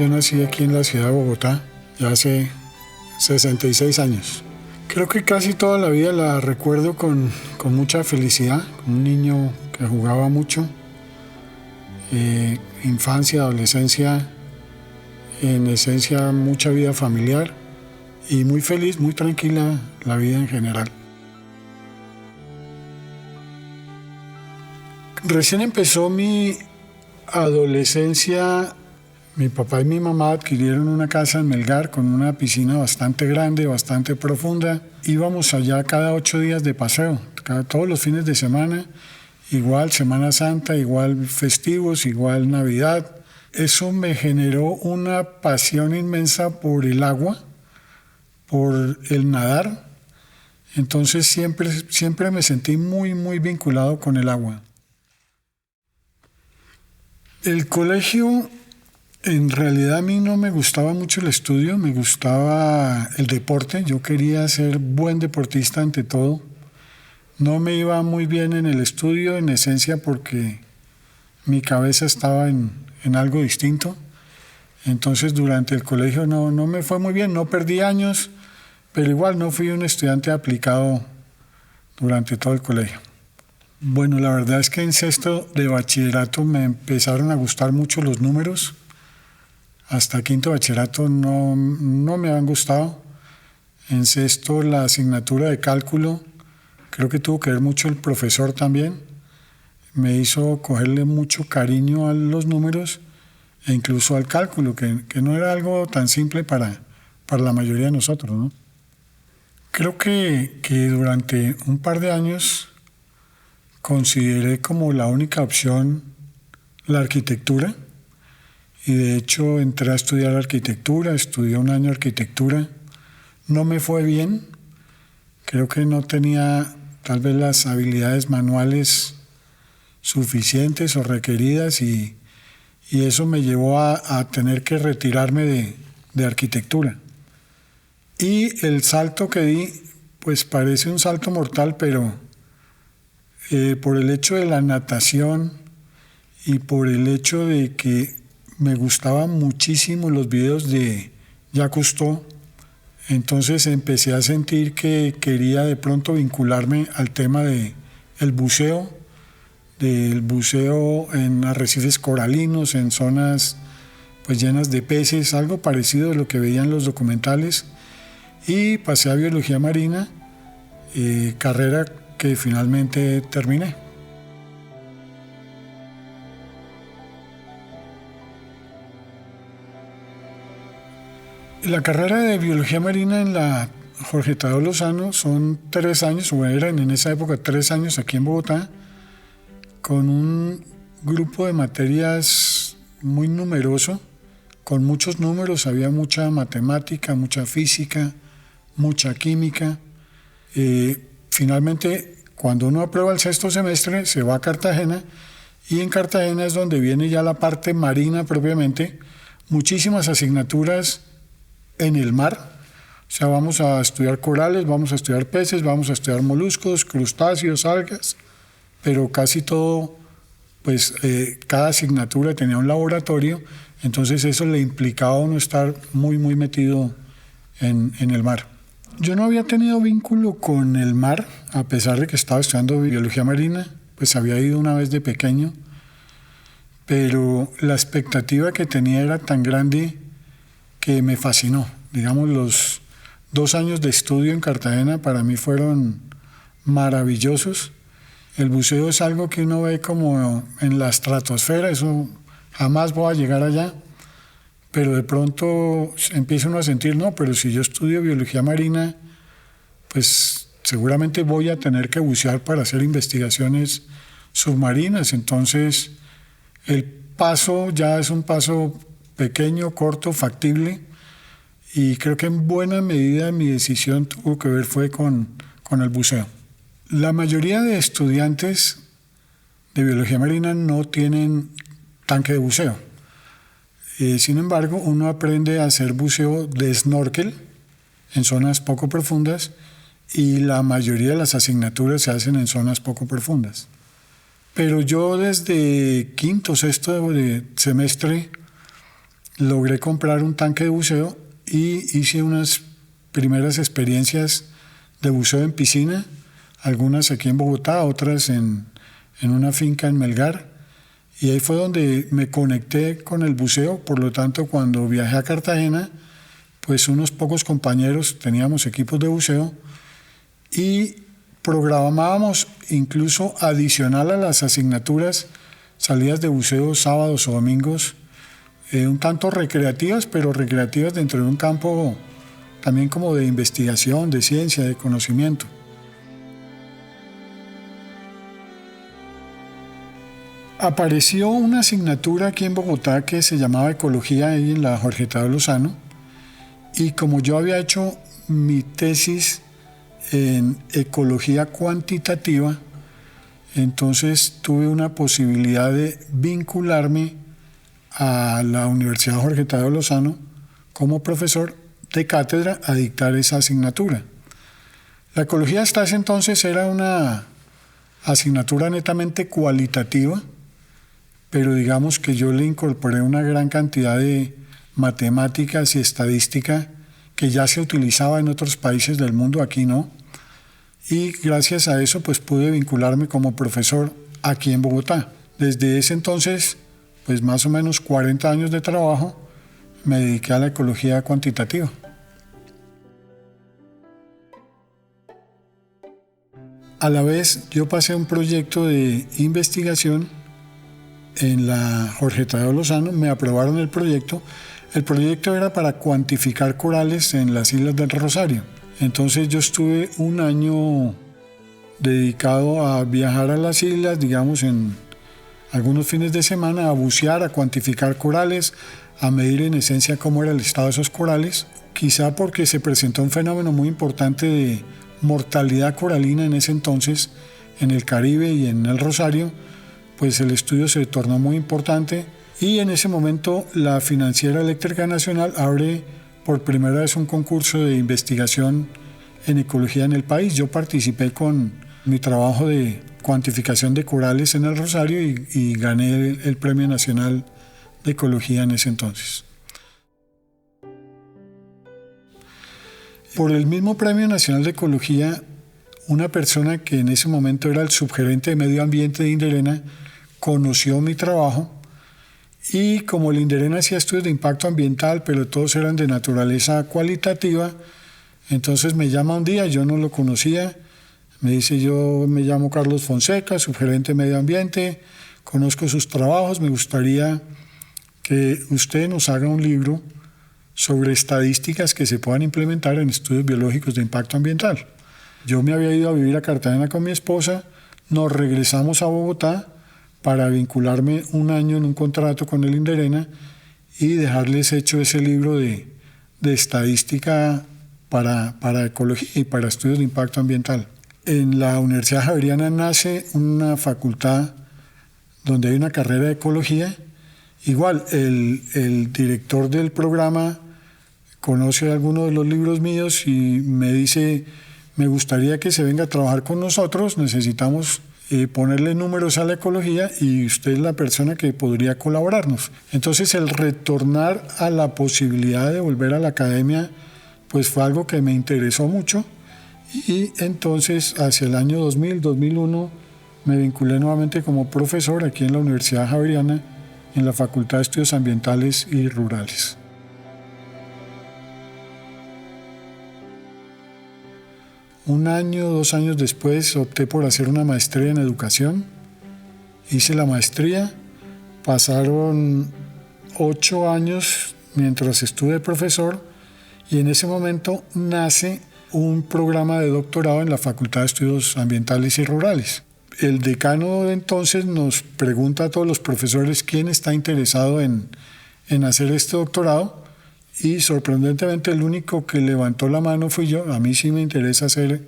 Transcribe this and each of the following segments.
Yo nací aquí en la ciudad de Bogotá ya hace 66 años. Creo que casi toda la vida la recuerdo con mucha felicidad, como un niño que jugaba mucho. Infancia, adolescencia, en esencia mucha vida familiar y muy feliz, muy tranquila la vida en general. Recién empezó mi adolescencia. Mi papá y mi mamá adquirieron una casa en Melgar con una piscina bastante grande, bastante profunda. Íbamos allá cada 8 días de paseo, todos los fines de semana, igual Semana Santa, igual festivos, igual Navidad. Eso me generó una pasión inmensa por el agua, por el nadar. Entonces siempre me sentí muy, muy vinculado con el agua. El colegio, en realidad a mí no me gustaba mucho el estudio, me gustaba el deporte. Yo quería ser buen deportista ante todo. No me iba muy bien en el estudio, en esencia porque mi cabeza estaba en algo distinto. Entonces durante el colegio no me fue muy bien, no perdí años, pero igual no fui un estudiante aplicado durante todo el colegio. Bueno, la verdad es que en sexto de bachillerato me empezaron a gustar mucho los números. Hasta quinto bachillerato no me habían gustado. En sexto la asignatura de cálculo, creo que tuvo que ver mucho el profesor también. Me hizo cogerle mucho cariño a los números e incluso al cálculo, que no era algo tan simple para la mayoría de nosotros, ¿no? Creo que durante un par de años consideré como la única opción la arquitectura. Y de hecho entré a estudiar arquitectura, estudié un año arquitectura. No me fue bien, creo que no tenía tal vez las habilidades manuales suficientes o requeridas y eso me llevó a tener que retirarme de arquitectura. Y el salto que di, pues parece un salto mortal, pero por el hecho de la natación y por el hecho de que me gustaban muchísimo los videos de Jacques Cousteau, entonces empecé a sentir que quería de pronto vincularme al tema del buceo en arrecifes coralinos, en zonas pues llenas de peces, algo parecido a lo que veía en los documentales, y pasé a biología marina, carrera que finalmente terminé. La carrera de biología marina en la Jorge Tadeo Lozano son 3 años, o eran en esa época 3 años aquí en Bogotá, con un grupo de materias muy numeroso, con muchos números, había mucha matemática, mucha física, mucha química. Finalmente, cuando uno aprueba el 6º semestre, se va a Cartagena, y en Cartagena es donde viene ya la parte marina propiamente, muchísimas asignaturas en el mar. O sea, vamos a estudiar corales, vamos a estudiar peces, vamos a estudiar moluscos, crustáceos, algas, pero casi todo, pues cada asignatura tenía un laboratorio, entonces eso le implicaba a uno estar muy, muy metido en el mar. Yo no había tenido vínculo con el mar, a pesar de que estaba estudiando biología marina, pues había ido una vez de pequeño, pero la expectativa que tenía era tan grande que me fascinó. Digamos, los 2 años de estudio en Cartagena para mí fueron maravillosos. El buceo es algo que uno ve como en la estratosfera, eso jamás voy a llegar allá, pero de pronto empieza uno a sentir, no, pero si yo estudio biología marina, pues seguramente voy a tener que bucear para hacer investigaciones submarinas. Entonces el paso ya es un paso pequeño, corto, factible, y creo que en buena medida mi decisión tuvo que ver fue con el buceo. La mayoría de estudiantes de biología marina no tienen tanque de buceo. Sin embargo, uno aprende a hacer buceo de snorkel en zonas poco profundas y la mayoría de las asignaturas se hacen en zonas poco profundas. Pero yo desde quinto, sexto de semestre logré comprar un tanque de buceo y hice unas primeras experiencias de buceo en piscina, algunas aquí en Bogotá, otras en una finca en Melgar. Y ahí fue donde me conecté con el buceo. Por lo tanto, cuando viajé a Cartagena, pues unos pocos compañeros teníamos equipos de buceo y programábamos incluso adicional a las asignaturas salidas de buceo sábados o domingos, un tanto recreativas, pero recreativas dentro de un campo también como de investigación, de ciencia, de conocimiento. Apareció una asignatura aquí en Bogotá que se llamaba Ecología, ahí en la Jorge Tadeo Lozano, y como yo había hecho mi tesis en ecología cuantitativa, entonces tuve una posibilidad de vincularme a la Universidad Jorge Tadeo Lozano como profesor de cátedra a dictar esa asignatura. La ecología hasta ese entonces era una asignatura netamente cualitativa, pero digamos que yo le incorporé una gran cantidad de matemáticas y estadística que ya se utilizaba en otros países del mundo, aquí no. Y gracias a eso pues pude vincularme como profesor aquí en Bogotá. Desde ese entonces, pues más o menos 40 años de trabajo, me dediqué a la ecología cuantitativa. A la vez yo pasé un proyecto de investigación en la Jorge Tadeo Lozano, me aprobaron el proyecto. El proyecto era para cuantificar corales en las Islas del Rosario. Entonces yo estuve un año dedicado a viajar a las islas, digamos en algunos fines de semana, a bucear, a cuantificar corales, a medir en esencia cómo era el estado de esos corales, quizá porque se presentó un fenómeno muy importante de mortalidad coralina en ese entonces en el Caribe y en el Rosario, pues el estudio se tornó muy importante y en ese momento la Financiera Eléctrica Nacional abre por primera vez un concurso de investigación en ecología en el país. Yo participé con mi trabajo de cuantificación de corales en el Rosario y gané el Premio Nacional de Ecología en ese entonces. Por el mismo Premio Nacional de Ecología, una persona que en ese momento era el subgerente de Medio Ambiente de Inderena conoció mi trabajo y como el Inderena hacía estudios de impacto ambiental, pero todos eran de naturaleza cualitativa, entonces me llama un día, yo no lo conocía, me dice: yo me llamo Carlos Fonseca, subgerente de Medio Ambiente, conozco sus trabajos, me gustaría que usted nos haga un libro sobre estadísticas que se puedan implementar en estudios biológicos de impacto ambiental. Yo me había ido a vivir a Cartagena con mi esposa, nos regresamos a Bogotá para vincularme un año en un contrato con el Inderena y dejarles hecho ese libro de estadística para ecología y para estudios de impacto ambiental. En la Universidad Javeriana nace una facultad donde hay una carrera de ecología. Igual, el director del programa conoce algunos de los libros míos y me dice: me gustaría que se venga a trabajar con nosotros, necesitamos ponerle números a la ecología y usted es la persona que podría colaborarnos. Entonces el retornar a la posibilidad de volver a la academia pues fue algo que me interesó mucho y entonces hacia el año 2000-2001 me vinculé nuevamente como profesor aquí en la Universidad Javeriana en la Facultad de Estudios Ambientales y Rurales. Un año, 2 años después opté por hacer una maestría en educación. Hice la maestría, pasaron 8 años mientras estuve de profesor y en ese momento nace un programa de doctorado en la Facultad de Estudios Ambientales y Rurales. El decano de entonces nos pregunta a todos los profesores quién está interesado en hacer este doctorado. Y sorprendentemente el único que levantó la mano fui yo. A mí sí me interesa hacer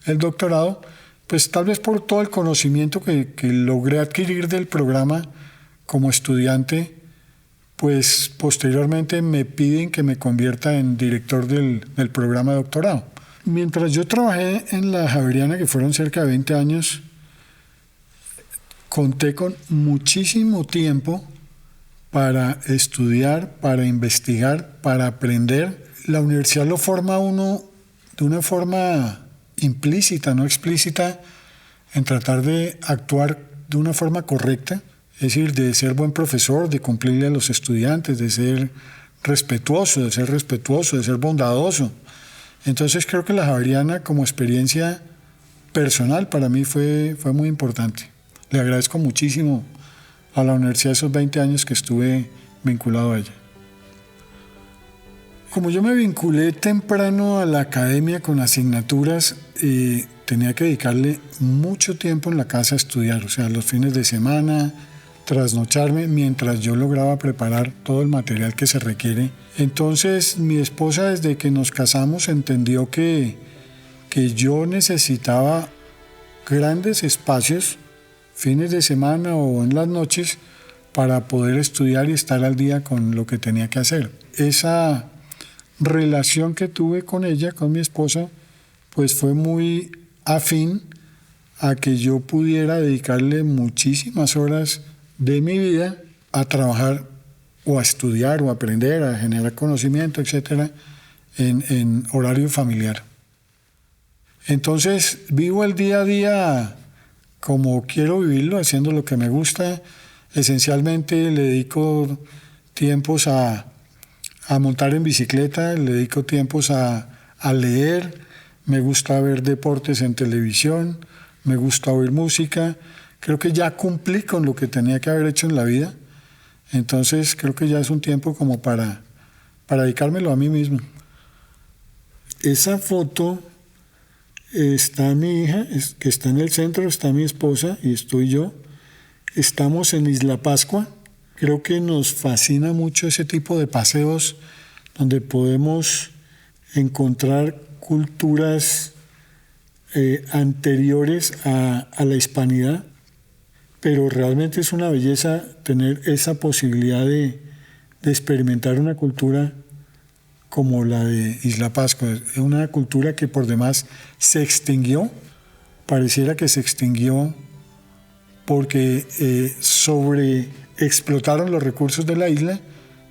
el doctorado, pues tal vez por todo el conocimiento que logré adquirir del programa como estudiante, pues posteriormente me piden que me convierta en director del programa de doctorado. Mientras yo trabajé en la Javeriana, que fueron cerca de 20 años, conté con muchísimo tiempo para estudiar, para investigar, para aprender. La universidad lo forma a uno de una forma implícita, no explícita, en tratar de actuar de una forma correcta, es decir, de ser buen profesor, de cumplirle a los estudiantes, de ser respetuoso, de ser bondadoso. Entonces creo que la Javeriana como experiencia personal para mí fue muy importante. Le agradezco muchísimo a la universidad esos 20 años que estuve vinculado a ella. Como yo me vinculé temprano a la academia con asignaturas, tenía que dedicarle mucho tiempo en la casa a estudiar, o sea, los fines de semana, trasnocharme mientras yo lograba preparar todo el material que se requiere. Entonces mi esposa, desde que nos casamos, entendió que yo necesitaba grandes espacios, fines de semana o en las noches, para poder estudiar y estar al día con lo que tenía que hacer. Esa relación que tuve con ella, con mi esposa, pues fue muy afín a que yo pudiera dedicarle muchísimas horas de mi vida a trabajar o a estudiar o a aprender, a generar conocimiento, etcétera, en horario familiar. Entonces vivo el día a día como quiero vivirlo, haciendo lo que me gusta. Esencialmente le dedico tiempos a montar en bicicleta, le dedico tiempos a leer, me gusta ver deportes en televisión, me gusta oír música. Creo que ya cumplí con lo que tenía que haber hecho en la vida, entonces creo que ya es un tiempo como para dedicármelo a mí mismo. Esa foto está mi hija, que está en el centro, está mi esposa y estoy yo. Estamos en Isla Pascua. Creo que nos fascina mucho ese tipo de paseos donde podemos encontrar culturas anteriores a la hispanidad, pero realmente es una belleza tener esa posibilidad de experimentar una cultura como la de Isla Pascua. Es una cultura que por demás se extinguió, pareciera que se extinguió porque sobreexplotaron los recursos de la isla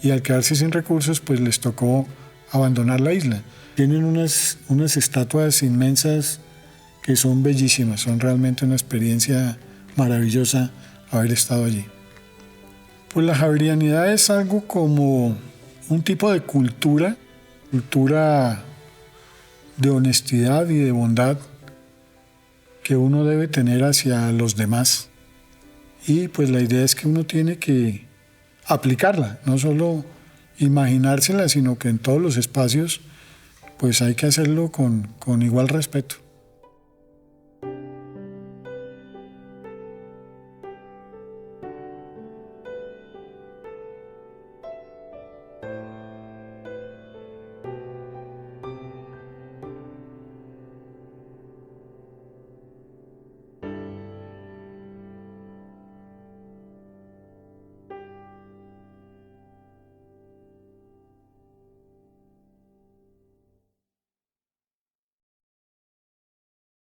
y al quedarse sin recursos pues les tocó abandonar la isla. Tienen unas estatuas inmensas que son bellísimas, son realmente una experiencia maravillosa haber estado allí. Pues la javerianidad es algo como un tipo de cultura de honestidad y de bondad que uno debe tener hacia los demás. Y pues la idea es que uno tiene que aplicarla, no solo imaginársela, sino que en todos los espacios pues hay que hacerlo con igual respeto.